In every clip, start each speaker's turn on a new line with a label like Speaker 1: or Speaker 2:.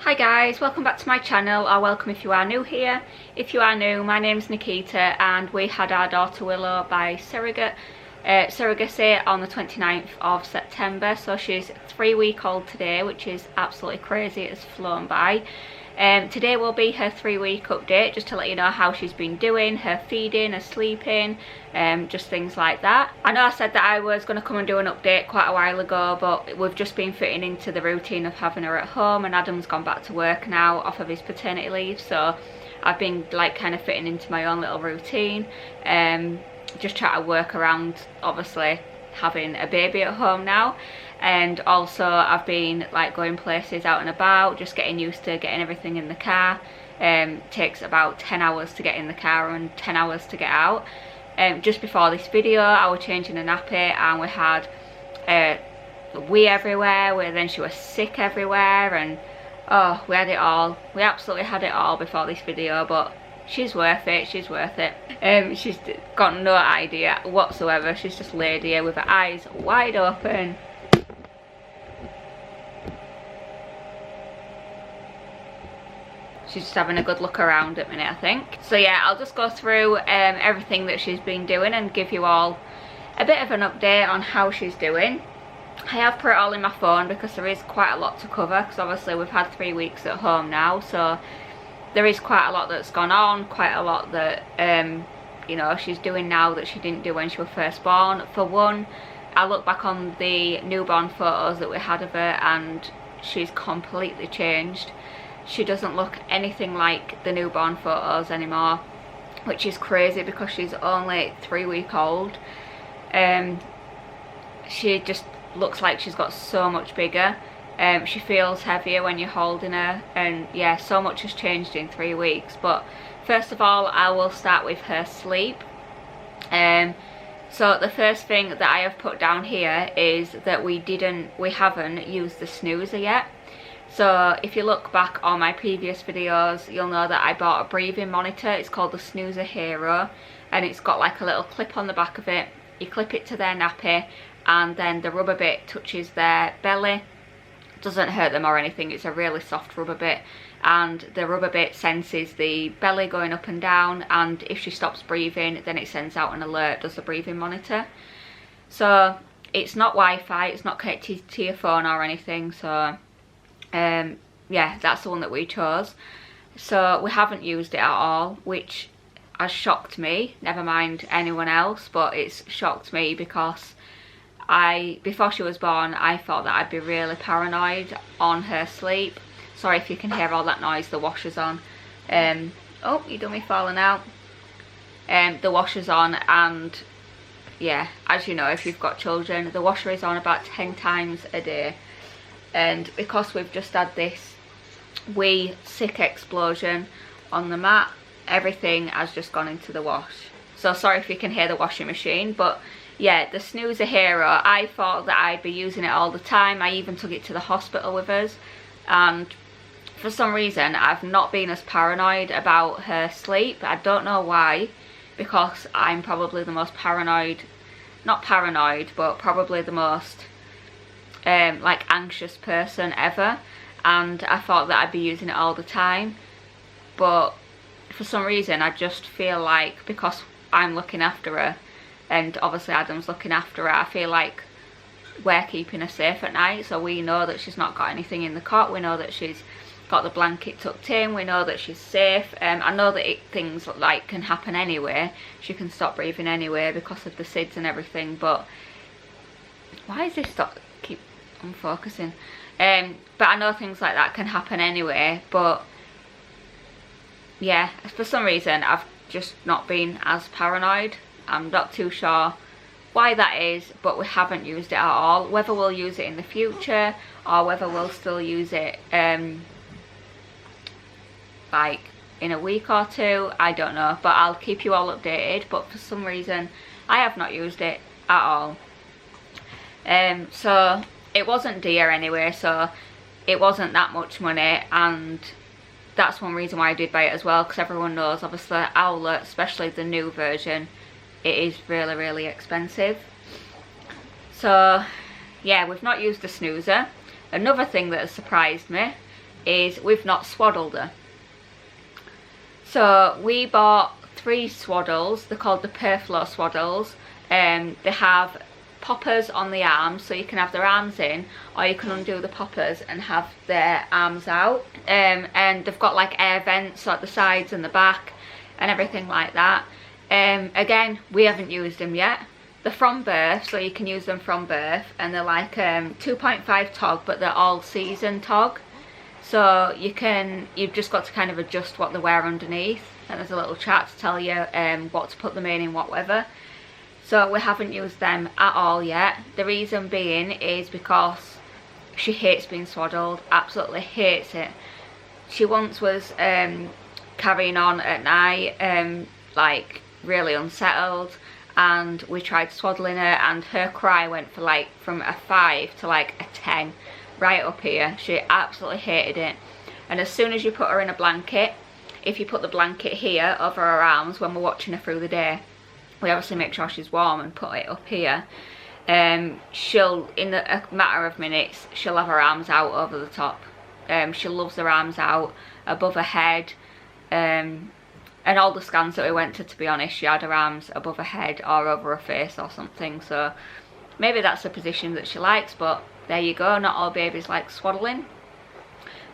Speaker 1: Hi guys, welcome back to my channel, or welcome if you are new here. If you are new, my name's Nikita and we had our daughter Willow by surrogacy on the 29th of September, so she's 3-week-old today, which is absolutely crazy. It's flown by. Today will be her 3-week update, just to let you know how she's been doing, her feeding, her sleeping, just things like that. I know I said that I was going to come and do an update quite a while ago, but we've just been fitting into the routine of having her at home, and Adam's gone back to work now off of his paternity leave, so I've been like kind of fitting into my own little routine, just try to work around obviously having a baby at home now. And also I've been like going places out and about, just getting used to getting everything in the car. Takes about 10 hours to get in the car and 10 hours to get out. Just before this video I was changing a nappy and we had wee everywhere, then she was sick everywhere, and oh, we had it all. We absolutely had it all before this video, but she's worth it, she's worth it. She's got no idea whatsoever. She's just laid here with her eyes wide open. She's just having a good look around at the minute, I think. So yeah, I'll just go through everything that she's been doing and give you all a bit of an update on how she's doing. I have put it all in my phone because there is quite a lot to cover, because obviously we've had 3 weeks at home now, so there is quite a lot that's gone on, quite a lot that you know, she's doing now that she didn't do when she was first born. For one, I look back on the newborn photos that we had of her and she's completely changed. She doesn't look anything like the newborn photos anymore, which is crazy because she's only 3-week-old. She just looks like she's got so much bigger. She feels heavier when you're holding her, and yeah, so much has changed in 3 weeks. But first of all, I will start with her sleep. So the first thing that I have put down here is that we haven't used the snoozer yet. So if you look back on my previous videos, you'll know that I bought a breathing monitor. It's called the Snoozer Hero, and it's got like a little clip on the back of it. You clip it to their nappy and then the rubber bit touches their belly. It doesn't hurt them or anything, it's a really soft rubber bit, and the rubber bit senses the belly going up and down, and if she stops breathing then it sends out an alert, does the breathing monitor. So it's not Wi-Fi, it's not connected to your phone or anything, so yeah, that's the one that we chose. So we haven't used it at all, which has shocked me, never mind anyone else, but it's shocked me because before she was born, I thought that I'd be really paranoid on her sleep. Sorry if you can hear all that noise, the washer's on. Oh, you done me falling out. The washer's on, and yeah, as you know, if you've got children, the washer is on about 10 times a day. And because we've just had this wee sick explosion on the mat, everything has just gone into the wash. So sorry if you can hear the washing machine, but yeah, the Snoozer Hero, I thought that I'd be using it all the time. I even took it to the hospital with us, and for some reason I've not been as paranoid about her sleep. I don't know why, because I'm probably the most paranoid, not paranoid, but probably the most like anxious person ever, and I thought that I'd be using it all the time. But for some reason I just feel like, because I'm looking after her and obviously Adam's looking after her, I feel like we're keeping her safe at night. So we know that she's not got anything in the cot, we know that she's got the blanket tucked in, we know that she's safe. I know that things like can happen anyway, she can stop breathing anyway because of the SIDS and everything. But why is this keep unfocusing? But I know things like that can happen anyway, but yeah, for some reason I've just not been as paranoid. I'm not too sure why that is, but we haven't used it at all. Whether we'll use it in the future or whether we'll still use it like in a week or two, I don't know, but I'll keep you all updated. But for some reason I have not used it at all. So it wasn't dear anyway, so it wasn't that much money, and that's one reason why I did buy it as well, because everyone knows obviously Owlet, especially the new version, it is really, really expensive. So yeah, we've not used the snoozer. Another thing that has surprised me is we've not swaddled her. So we bought 3 swaddles. They're called the Perflow swaddles. They have poppers on the arms, so you can have their arms in, or you can undo the poppers and have their arms out. And they've got like air vents at the sides and the back and everything like that. Again, we haven't used them yet. They're from birth, so you can use them from birth, and they're like 2.5 tog, but they're all season tog. So you've just got to kind of adjust what they wear underneath, and there's a little chart to tell you what to put them in whatever. So we haven't used them at all yet. The reason being is because she hates being swaddled, absolutely hates it. She once was carrying on at night, like really unsettled, and we tried swaddling her, and her cry went for like from a 5 to like a 10. Right up here. She absolutely hated it. And as soon as you put her in a blanket, if you put the blanket here over her arms when we're watching her through the day, we obviously make sure she's warm and put it up here, she'll, in a matter of minutes, she'll have her arms out over the top. She loves her arms out above her head, and all the scans that we went to be honest, she had her arms above her head or over her face or something. So maybe that's the position that she likes, but there you go. Not all babies like swaddling.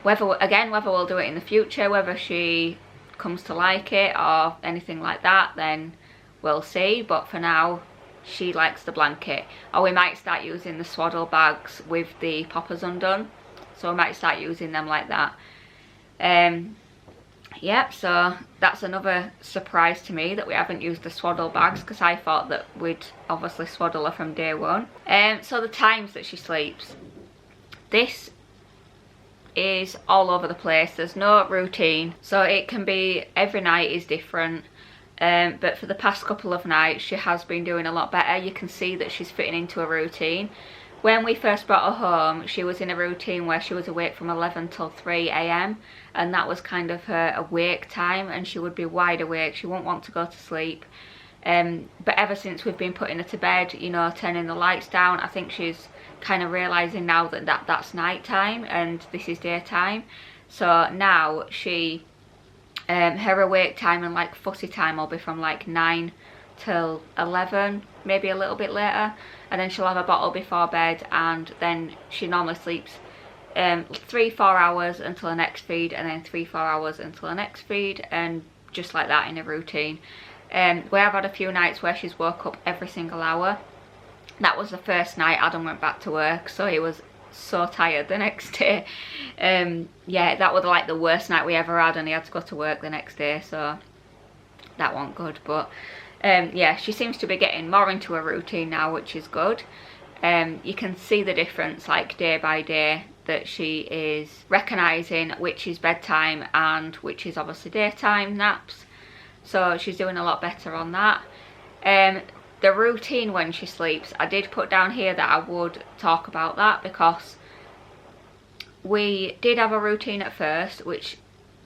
Speaker 1: Whether we'll do it in the future, whether she comes to like it or anything like that, then we'll see. But for now, she likes the blanket. Or we might start using the swaddle bags with the poppers undone. So we might start using them like that. Yep, so that's another surprise to me that we haven't used the swaddle bags, because I thought that we'd obviously swaddle her from day one. So the times that she sleeps, this is all over the place. There's no routine, so it can be every night is different. But for the past couple of nights she has been doing a lot better. You can see that she's fitting into a routine. When we first brought her home, she was in a routine where she was awake from 11 till 3 AM, and that was kind of her awake time, and she would be wide awake. She won't want to go to sleep. But ever since we've been putting her to bed, you know, turning the lights down, I think she's kind of realising now that that's night time and this is daytime. So now she, her awake time and like fussy time will be from like 9 till 11, maybe a little bit later, and then she'll have a bottle before bed, and then she normally sleeps 3-4 hours until the next feed, and then 3-4 hours until the next feed, and just like that in a routine. We have had a few nights where she's woke up every single hour. That was the first night Adam went back to work, so he was so tired the next day. Yeah, that was like the worst night we ever had, and he had to go to work the next day, so that wasn't good. But yeah, she seems to be getting more into a routine now, which is good. You can see the difference like day by day, that she is recognising which is bedtime and which is obviously daytime naps. So she's doing a lot better on that. The routine when she sleeps, I did put down here that I would talk about that, because we did have a routine at first which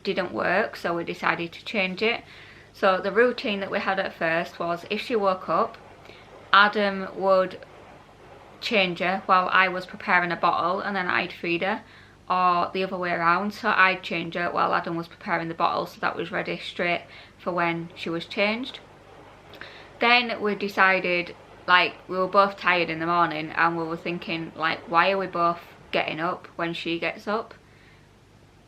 Speaker 1: didn't work, so we decided to change it. So the routine that we had at first was, if she woke up, Adam would change her while I was preparing a bottle, and then I'd feed her, or the other way around. So I'd change her while Adam was preparing the bottle, so that was ready straight for when she was changed. Then we decided, like, we were both tired in the morning, and we were thinking, like, why are we both getting up when she gets up?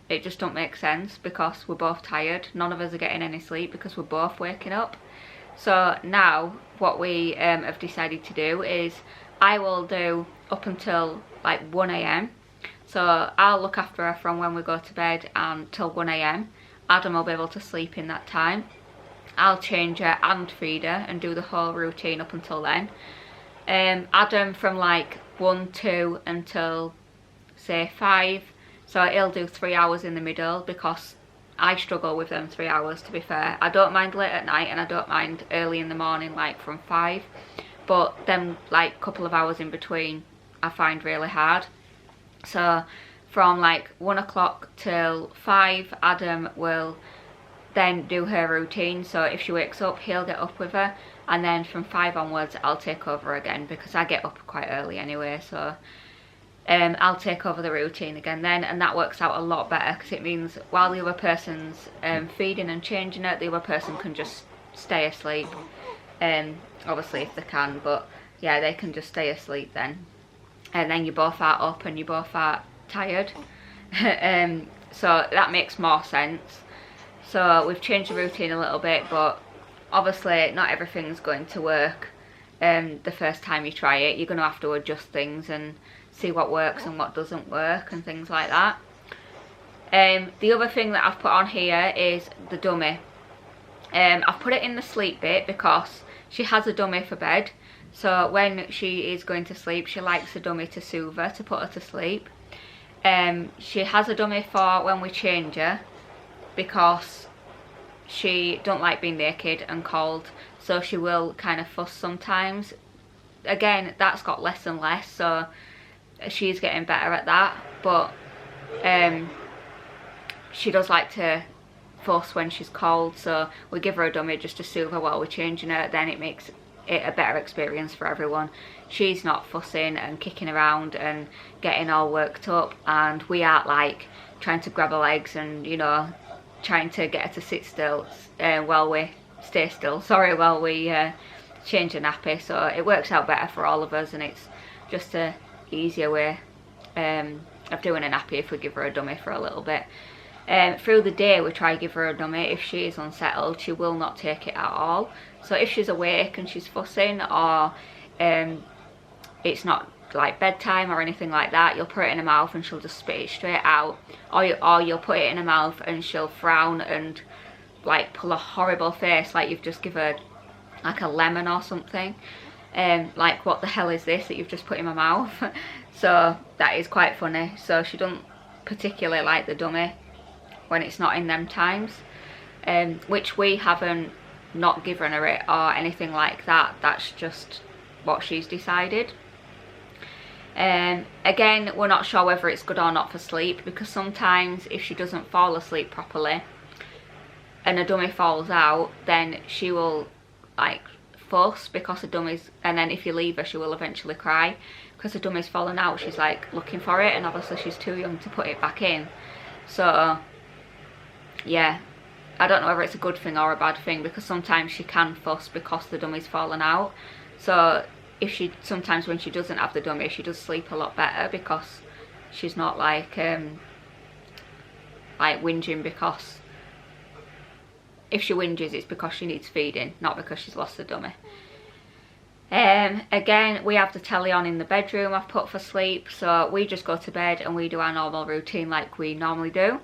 Speaker 1: It just don't make sense, because we're both tired. None of us are getting any sleep because we're both waking up. So now what we have decided to do is, I will do up until like 1 AM. So I'll look after her from when we go to bed until 1 AM. Adam will be able to sleep in that time. I'll change her and feed her and do the whole routine up until then. Adam from like 1, 2 until say 5. So he'll do 3 hours in the middle, because I struggle with them 3 hours, to be fair. I don't mind late at night, and I don't mind early in the morning, like from 5. But them like couple of hours in between I find really hard. So from like 1 o'clock till 5, Adam will then do her routine. So if she wakes up, he'll get up with her, and then from 5 onwards I'll take over again, because I get up quite early anyway. So I'll take over the routine again then, and that works out a lot better because it means while the other person's feeding and changing it, the other person can just stay asleep. Obviously if they can, but yeah, they can just stay asleep then, and then you both are up and you both are tired. So that makes more sense. So we've changed the routine a little bit, but obviously not everything's going to work the first time you try it. You're going to have to adjust things and see what works and what doesn't work and things like that. The other thing that I've put on here is the dummy. I've put it in the sleep bit because she has a dummy for bed, so when she is going to sleep she likes a dummy to soothe her, to put her to sleep. She has a dummy for when we change her because she don't like being naked and cold, so she will kind of fuss sometimes. Again, that's got less and less, so she's getting better at that, but she does like to fuss when she's cold, so we give her a dummy just to soothe her while we're changing her. Then it makes it a better experience for everyone. She's not fussing and kicking around and getting all worked up, and we aren't like trying to grab her legs and, you know, trying to get her to sit still while we while we change a nappy. So it works out better for all of us, and it's just a easier way of doing a nappy if we give her a dummy for a little bit. Through the day we try to give her a dummy. If she is unsettled, she will not take it at all. So if she's awake and she's fussing, or it's not like bedtime or anything like that, you'll put it in her mouth and she'll just spit it straight out, or you'll put it in her mouth and she'll frown and like pull a horrible face like you've just given her like a lemon or something, like what the hell is this that you've just put in my mouth. So that is quite funny. So she doesn't particularly like the dummy when it's not in them times, which we haven't not given her it or anything like that. That's just what she's decided. Again, we're not sure whether it's good or not for sleep, because sometimes if she doesn't fall asleep properly and a dummy falls out, then she will like fuss because the dummy's, and then if you leave her she will eventually cry because the dummy's fallen out. She's like looking for it, and obviously she's too young to put it back in. So yeah, I don't know whether it's a good thing or a bad thing, because sometimes she can fuss because the dummy's fallen out. So if she, sometimes when she doesn't have the dummy, she does sleep a lot better because she's not like whinging, because if she whinges it's because she needs feeding, not because she's lost the dummy. Again, we have the telly on in the bedroom I've put for sleep, so we just go to bed and we do our normal routine like we normally do.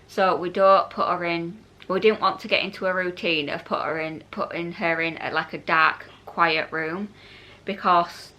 Speaker 1: So we don't put her in, we didn't want to get into a routine of putting her in at like a dark, quiet room, because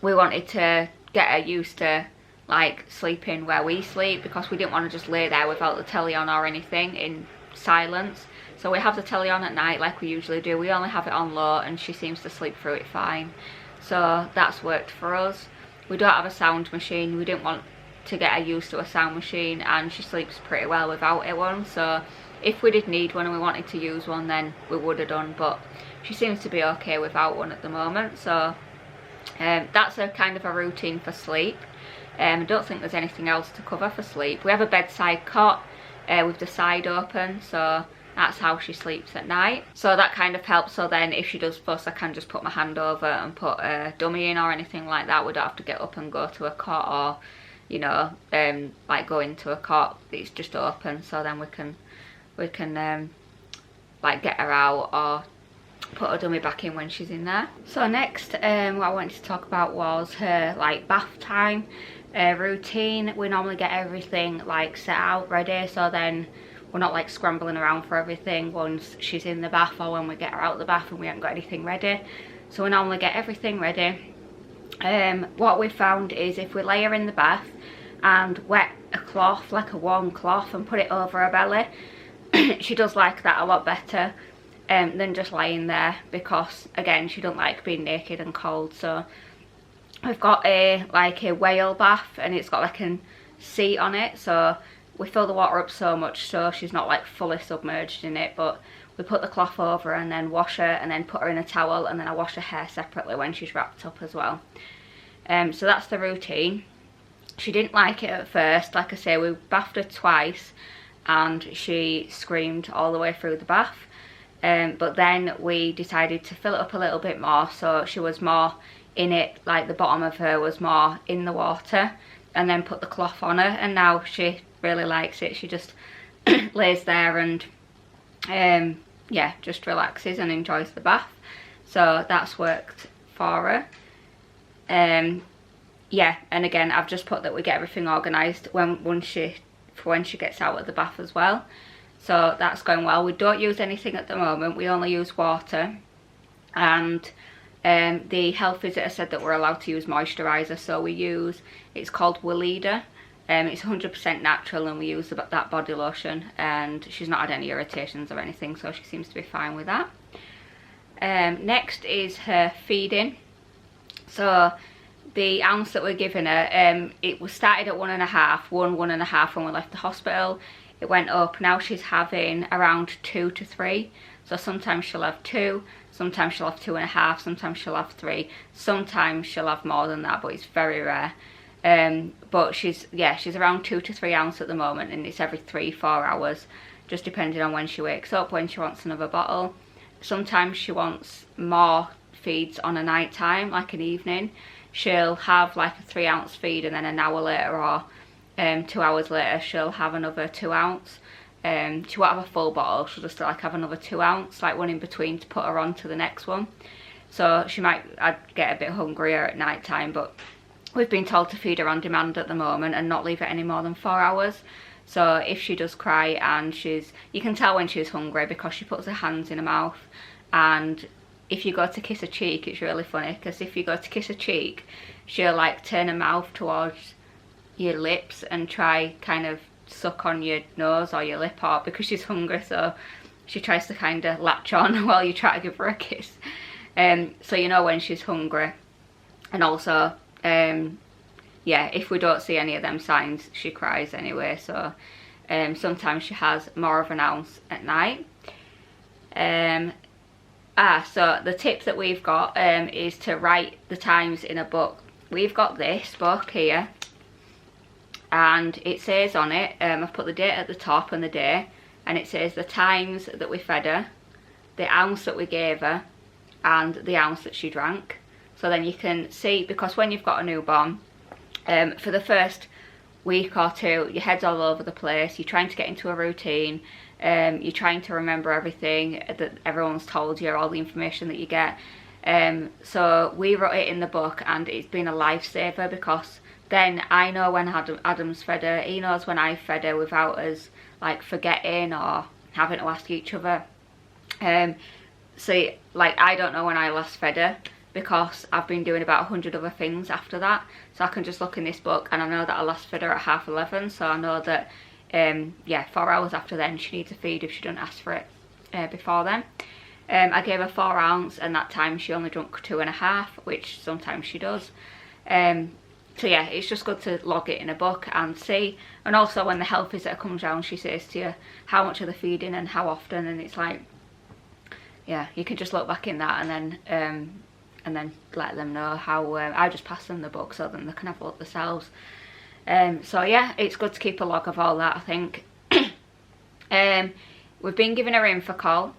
Speaker 1: we wanted to get her used to like sleeping where we sleep, because we didn't want to just lay there without the telly on or anything in silence. So we have the telly on at night like we usually do. We only have it on low and she seems to sleep through it fine, so that's worked for us. We don't have a sound machine. We didn't want to get her used to a sound machine, and she sleeps pretty well without it one, so if we did need one and we wanted to use one then we would have done, but she seems to be okay without one at the moment. So that's a kind of a routine for sleep. I don't think there's anything else to cover for sleep. We have a bedside cot with the side open, so that's how she sleeps at night. So that kind of helps. So then if she does fuss, I can just put my hand over and put a dummy in or anything like that. We don't have to get up and go to a cot, or you know, like go into a cot. It's just open, so then we can like get her out or put her dummy back in when she's in there. So next, what I wanted to talk about was her like bath time routine. We normally get everything like set out ready, so then we're not like scrambling around for everything once she's in the bath or when we get her out of the bath and we haven't got anything ready. So we normally get everything ready. What we found is if we lay her in the bath and wet a cloth, like a warm cloth, and put it over her belly, she does like that a lot better than just laying there, because again she don't like being naked and cold. So we've got a whale bath, and it's got like a seat on it, so we fill the water up so much so she's not like fully submerged in it, but we put the cloth over and then wash her and then put her in a towel, and then I wash her hair separately when she's wrapped up as well. So that's the routine. She didn't like it at first. Like I say, we bathed her twice and she screamed all the way through the bath. But then we decided to fill it up a little bit more, so she was more in it, like the bottom of her was more in the water, and then put the cloth on her, and now she really likes it. She just lays there and yeah, just relaxes and enjoys the bath. So that's worked for her. Yeah, and again, I've just put that we get everything organised for when she gets out of the bath as well. So that's going well. We don't use anything at the moment. We only use water. And the health visitor said that we're allowed to use moisturiser. So we use, it's called Willow. It's 100% natural, and we use that body lotion. And she's not had any irritations or anything, so she seems to be fine with that. Next is her feeding. So the ounce that we're giving her, it was started at 1.5 when we left the hospital. It went up. Now she's having around 2 to 3. So sometimes she'll have 2, sometimes she'll have 2.5, sometimes she'll have 3, sometimes she'll have more than that, but it's very rare. But she's around 2 to 3 ounce at the moment, and it's every 3-4 hours, just depending on when she wakes up, when she wants another bottle. Sometimes she wants more feeds on a night time, like an evening. She'll have like a 3 ounce feed, and then an hour later or 2 hours later she'll have another 2 ounce. She won't have a full bottle, she'll just like have another 2 ounce, like one in between, to put her on to the next one. So she might get a bit hungrier at night time, but we've been told to feed her on demand at the moment and not leave it any more than 4 hours. So if she does cry and you can tell when she's hungry because she puts her hands in her mouth, and if you go to kiss her cheek, it's really funny, because if you go to kiss her cheek, she'll like turn her mouth towards your lips and try kind of suck on your nose or your lip, or because she's hungry, so she tries to kind of latch on while you try to give her a kiss. So you know when she's hungry. And also yeah, if we don't see any of them signs, she cries anyway. So sometimes she has more of an ounce at night. So the tip that we've got is to write the times in a book. We've got this book here, and it says on it, I've put the date at the top and the day, and it says the times that we fed her, the ounce that we gave her, and the ounce that she drank. So then you can see, because when you've got a newborn, for the first week or two, your head's all over the place, you're trying to get into a routine, you're trying to remember everything that everyone's told you, all the information that you get. So we wrote it in the book, and it's been a lifesaver, because then I know when Adam's fed her, he knows when I fed her, without us like forgetting or having to ask each other. So like I don't know when I last fed her, because I've been doing about 100 other things after that. So I can just look in this book and I know that I last fed her at 11:30, so I know that yeah, 4 hours after then she needs a feed if she doesn't ask for it before then. I gave her 4 ounce, and that time she only drank 2.5, which sometimes she does. So yeah, it's just good to log it in a book and see. And also when the health visitor comes round, she says to you how much are they feeding and how often, and it's like, yeah, you can just look back in that and then let them know how. I just pass them the book so then they can have a look themselves. So yeah, it's good to keep a log of all that, I think. We've been giving her Infocol.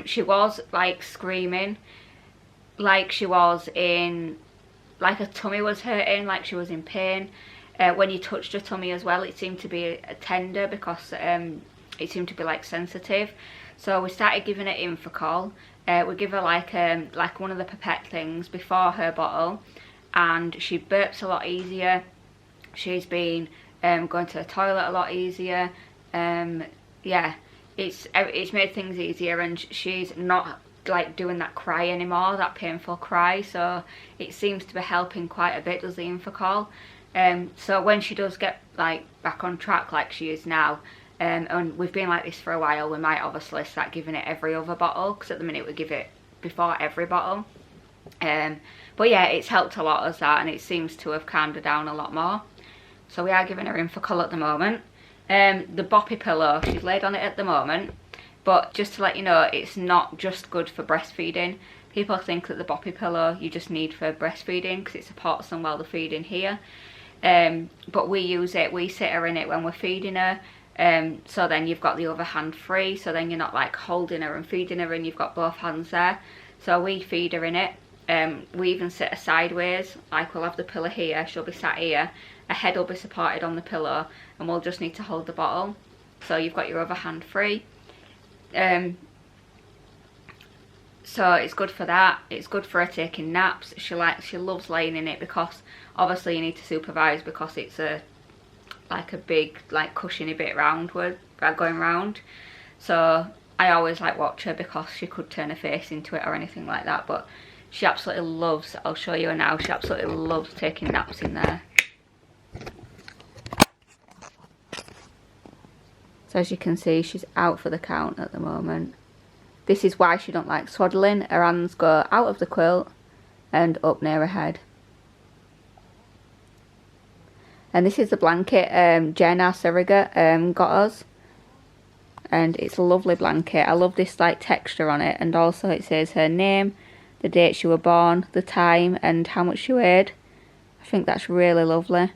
Speaker 1: She was like screaming, like she was in, like her tummy was hurting, like she was in pain. When you touched her tummy as well, it seemed to be tender, because it seemed to be like sensitive. So we started giving her Infocol. We give her like one of the pipette things before her bottle, and she burps a lot easier. She's been going to the toilet a lot easier. Yeah, it's made things easier, and she's not like doing that cry anymore, that painful cry. So it seems to be helping quite a bit, does the Infocol. So when she does get like back on track like she is now, and we've been like this for a while, we might obviously start giving it every other bottle, because at the minute we give it before every bottle. But yeah, it's helped a lot as that, and it seems to have calmed her down a lot more. So we are giving her Infocol at the moment. The boppy pillow, she's laid on it at the moment, but just to let you know, it's not just good for breastfeeding. People think that the boppy pillow you just need for breastfeeding because it supports them while they're feeding here. but we use it, we sit her in it when we're feeding her. So then you've got the other hand free, so then you're not like holding her and feeding her and you've got both hands there. So we feed her in it. We even sit her sideways, like we'll have the pillow here, she'll be sat here, her head will be supported on the pillow, and we'll just need to hold the bottle. So you've got your other hand free. So it's good for that. It's good for her taking naps. She loves laying in it, because obviously you need to supervise, because it's like a big like cushiony bit going round. So I always like watch her, because she could turn her face into it or anything like that, but she absolutely loves, I'll show you her now, she absolutely loves taking naps in there. So as you can see, she's out for the count at the moment. This is why she don't like swaddling. Her hands go out of the quilt and up near her head. And this is the blanket Jen, our surrogate, got us. And it's a lovely blanket. I love this like texture on it, and also it says her name, the date she was born, the time, and how much she weighed. I think that's really lovely.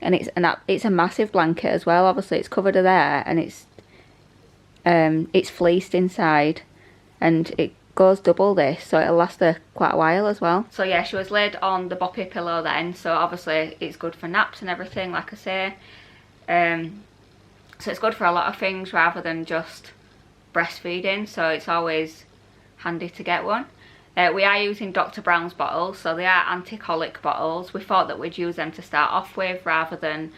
Speaker 1: And it's a massive blanket as well. Obviously it's covered her there, and it's fleeced inside, and it goes double this, so it'll last her quite a while as well. So yeah, she was laid on the boppy pillow then, so obviously it's good for naps and everything, like I say. So it's good for a lot of things rather than just breastfeeding, so it's always handy to get one. We are using Dr. Brown's bottles, so they are anti-colic bottles. We thought that we'd use them to start off with, rather than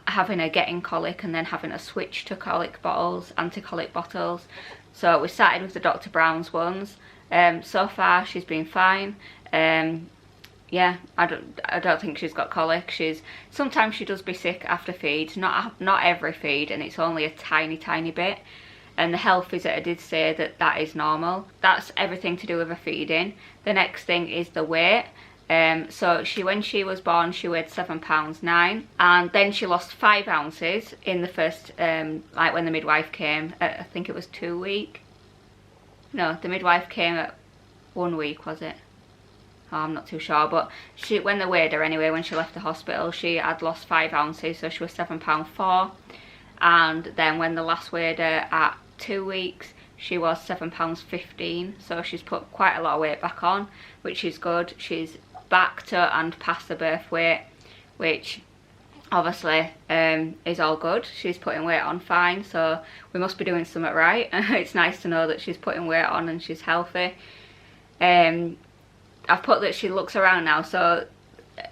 Speaker 1: having her getting colic and then having to switch to colic bottles, anti-colic bottles. So we started with the Dr. Brown's ones. So far she's been fine. Yeah, I don't think she's got colic. Sometimes she does be sick after feeds, not every feed, and it's only a tiny bit. And the health visitor did say that that is normal. That's everything to do with her feeding. The next thing is the weight. So when she was born, she weighed £7.9, and then she lost 5 ounces in the first, like when the midwife came, I think it was 2 weeks. No, the midwife came at 1 week, was it? Oh, I'm not too sure, but when they weighed her anyway, when she left the hospital, she had lost 5 ounces, so she was £7.4. And then when the last weighed her at 2 weeks, she was £7.15, so she's put quite a lot of weight back on, which is good. She's back to and past the birth weight, which obviously is all good. She's putting weight on fine, so we must be doing something right. It's nice to know that she's putting weight on and she's healthy. I've put that she looks around now, so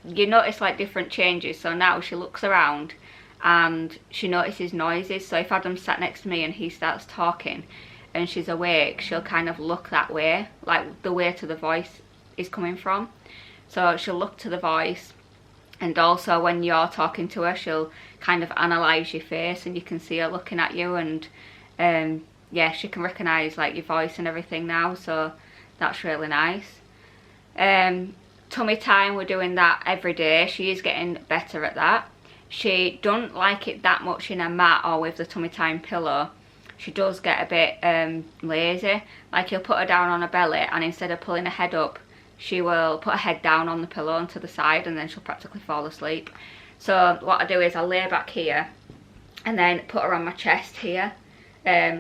Speaker 1: you notice like different changes. So now she looks around and she notices noises. So if Adam's sat next to me and he starts talking and she's awake, she'll kind of look that way, like the way to the voice is coming from. So she'll look to the voice, and also when you're talking to her, she'll kind of analyse your face, and you can see her looking at you, and yeah, she can recognise like your voice and everything now, so that's really nice. Tummy time, we're doing that every day. She is getting better at that. She don't like it that much in a mat or with the tummy time pillow. She does get a bit lazy. Like you'll put her down on her belly, and instead of pulling her head up, she will put her head down on the pillow and to the side, and then she'll practically fall asleep. So what I do is I lay back here and then put her on my chest here.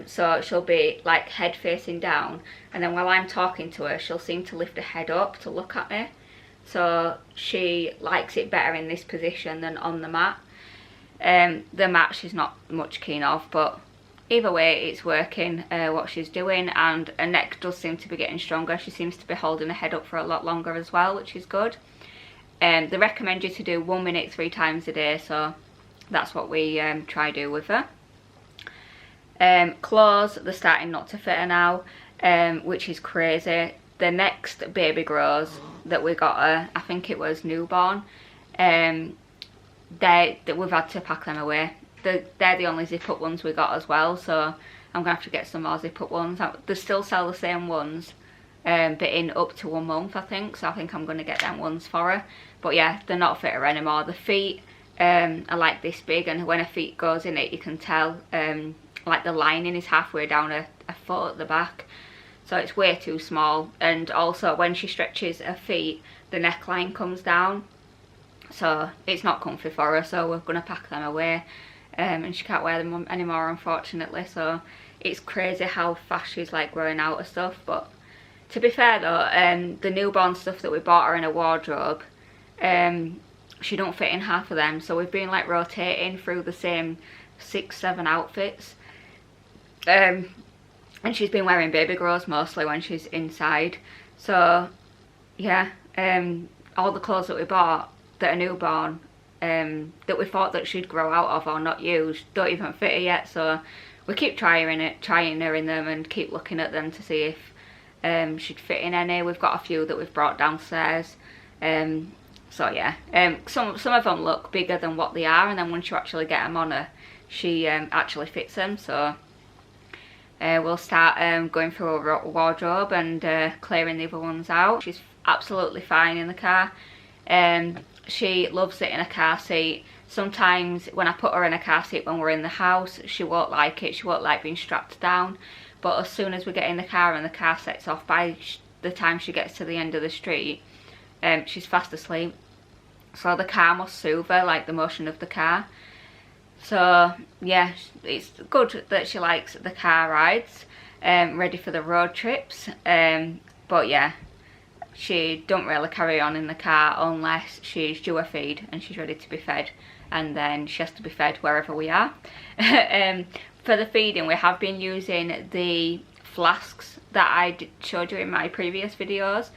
Speaker 1: So she'll be like head facing down, and then while I'm talking to her, she'll seem to lift her head up to look at me. So she likes it better in this position than on the mat. The mat she's not much keen of, but either way it's working what she's doing, and her neck does seem to be getting stronger. She seems to be holding her head up for a lot longer as well, which is good. They recommend you to do 1 minute 3 times a day, so that's what we try to do with her. Clothes, they're starting not to fit her now, which is crazy. The next baby grows that we got her, I think it was newborn, we've had to pack them away. They're the only zip up ones we got as well, so I'm gonna have to get some more zip up ones. They still sell the same ones, but in up to 1 month, I think, so I think I'm gonna get them ones for her. But yeah, they're not fit her anymore. The feet are like this big, and when her feet goes in it, you can tell like the lining is halfway down her foot at the back, so it's way too small. And also when she stretches her feet, the neckline comes down, so it's not comfy for her, so we're going to pack them away. And she can't wear them anymore, unfortunately, so it's crazy how fast she's like growing out of stuff. But to be fair though, the newborn stuff that we bought her in a wardrobe, she don't fit in half of them, so we've been like rotating through the same 6-7 outfits, and she's been wearing baby grows mostly when she's inside. So yeah, all the clothes that we bought that are newborn, that we thought that she'd grow out of or not use, don't even fit her yet, so we keep trying her in them and keep looking at them to see if she'd fit in any. We've got a few that we've brought downstairs, so yeah, some of them look bigger than what they are, and then once you actually get them on her, she actually fits them. So we'll start going through a wardrobe and clearing the other ones out. She's absolutely fine in the car. She loves it in a car seat. Sometimes when I put her in a car seat when we're in the house, she won't like it. She won't like being strapped down. But as soon as we get in the car and the car sets off, by the time she gets to the end of the street, she's fast asleep. So the car must soothe her, like the motion of the car. So yeah, it's good that she likes the car rides, ready for the road trips. But yeah, she don't really carry on in the car unless she's due a feed and she's ready to be fed, and then she has to be fed wherever we are. For the feeding, we have been using the flasks that I showed you in my previous videos.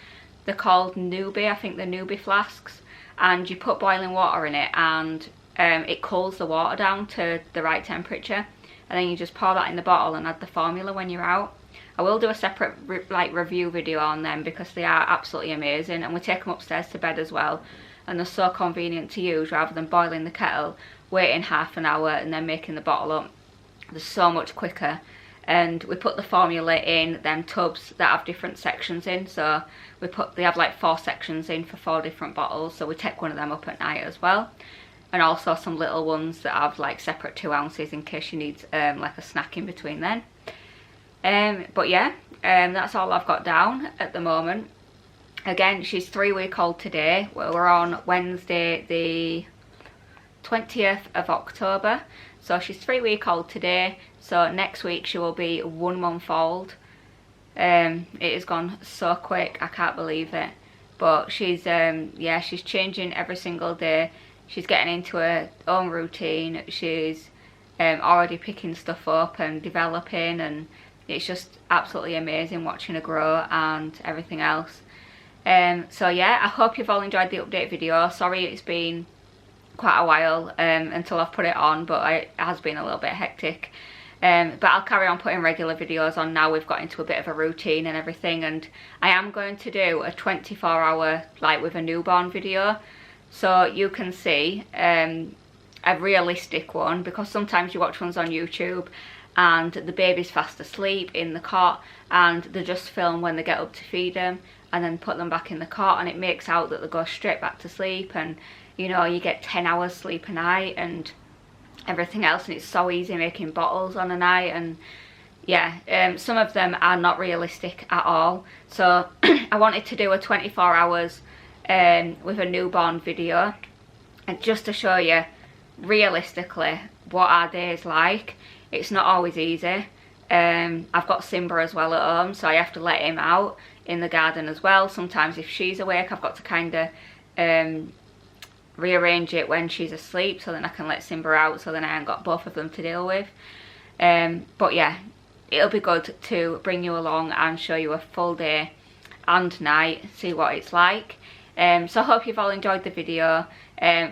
Speaker 1: They're called Newbie, I think they're Newbie flasks, and you put boiling water in it and it cools the water down to the right temperature, and then you just pour that in the bottle and add the formula when you're out. I will do a separate review video on them because they are absolutely amazing, and we take them upstairs to bed as well, and they're so convenient to use rather than boiling the kettle, waiting half an hour and then making the bottle up. They're so much quicker. And we put the formula in them tubs that have different sections in, so they have like 4 sections in for 4 different bottles, so we take one of them up at night as well. And also some little ones that have like separate 2 ounces in case you need like a snack in between then. But yeah, that's all I've got down at the moment. Again, she's 3-week-old today. We're on Wednesday the 20th of October, so she's 3-week-old today. So next week she will be 1 month old. It has gone so quick, I can't believe it. But she's yeah, she's changing every single day. She's getting into her own routine. She's already picking stuff up and developing, and it's just absolutely amazing watching her grow and everything else. So yeah, I hope you've all enjoyed the update video. Sorry it's been quite a while until I've put it on, but it has been a little bit hectic. But I'll carry on putting regular videos on now we've got into a bit of a routine and everything, and I am going to do a 24-hour like with a newborn video, so you can see a realistic one, because sometimes you watch ones on YouTube and the baby's fast asleep in the cot and they just film when they get up to feed them and then put them back in the cot, and it makes out that they go straight back to sleep, and you know, you get 10 hours sleep a night and everything else, and it's so easy making bottles on a night. And yeah, some of them are not realistic at all, so I wanted to do a 24 hours with a newborn video, and just to show you realistically what our day is like. It's not always easy. I've got Simba as well at home, so I have to let him out in the garden as well. Sometimes if she's awake, I've got to kind of rearrange it when she's asleep, so then I can let Simba out, so then I haven't got both of them to deal with. But yeah, it'll be good to bring you along and show you a full day and night, see what it's like. So I hope you've all enjoyed the video.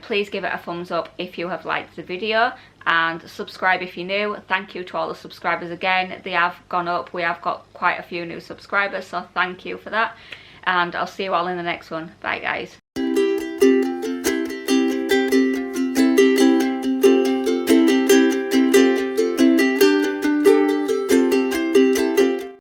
Speaker 1: Please give it a thumbs up if you have liked the video, and subscribe if you're new. Thank you to all the subscribers again. They have gone up. We have got quite a few new subscribers, so thank you for that, and I'll see you all in the next one. Bye guys.